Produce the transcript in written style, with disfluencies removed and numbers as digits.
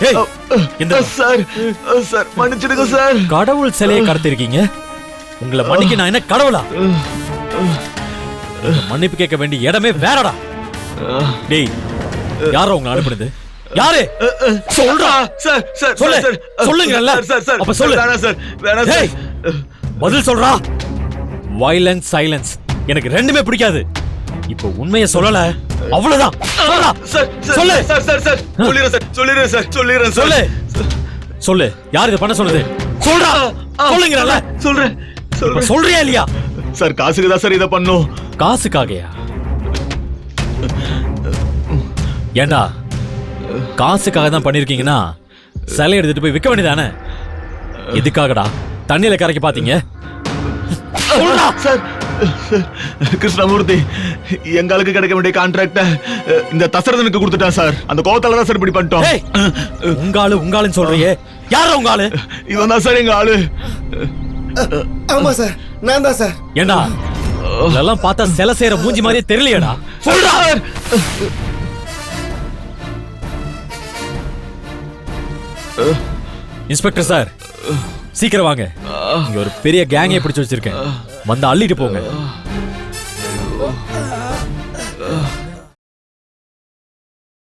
Sir sir மன்னிச்சிடுங்க sir. கடவுள் சிலையை கடத்திருக்கீங்க. உங்களை மன்னிக்க நான் என்ன கடவுளா? மன்னிப்பு கேட்க வேண்டிய இடமே வேறடா. டேய், யாரோ உங்களை அனுப்புனது? யாரு சொல்றா? சார் சார் சொல்லு. சார் சொல்லுங்கல்ல. சார் சார் அப்ப சொல்லு. வேணாம் சார் வேணாம் டேய், சார். பதில் சொல்றா. வயலன்ஸ் சைலன்ஸ் எனக்கு ரெண்டுமே பிடிக்காது. இப்போ உண்மையை சொல்லல, அவ்வளவுதான். சொல்றா. சார் சொல்லு. சார் சார் சார் சொல்லிடுறேன் சார் சொல்லிடுறேன் சார் சொல்லிடுறேன் சார். சொல்லு. சொல்லு. யார் இதை பண்ண சொன்னது? சொல்றா. சொல்லுங்கறல. சொல்றேன் சொல்றேன். சொல்றியா இல்லையா? சார் காசுக்கு தான் சார் இதை பண்ணோம். காசுக்காகயா? ஏண்டா, காசுக்காக தான் பண்ணிருக்கீங்கன்னா சிலை எடுத்துட்டு போய் விற்க வேண்டியதானே? எதுக்காகடா தண்ணியில கரைக்க பாத்தீங்க? சார் கிருஷ்ணமூர்த்தி எங்களுக்கு கிடைக்க வேண்டிய கான்ட்ராக்ட இந்த தசரதனுக்கு கொடுத்துட்டான் சார். அந்த கோவத்தால தான் சார் இப்படி பண்ணிட்டோம். உங்காளுன்னு சொல்றியே, யார உங்காளு? இவன் தான் சார் எங்க ஆளு. ஆமா சார், நான் தான் சார். ஏண்டா, இதெல்லாம் பார்த்தா சிலை செய்யற மூஞ்சி மாதிரியே தெரியலையேடா. சொல்றா. இன்ஸ்பெக்டர் சார், சீக்கிரம் வாங்க. இங்க ஒரு பெரிய கேங்கை பிடிச்சு வச்சிருக்கேன். வந்து அள்ளிட்டு போங்க.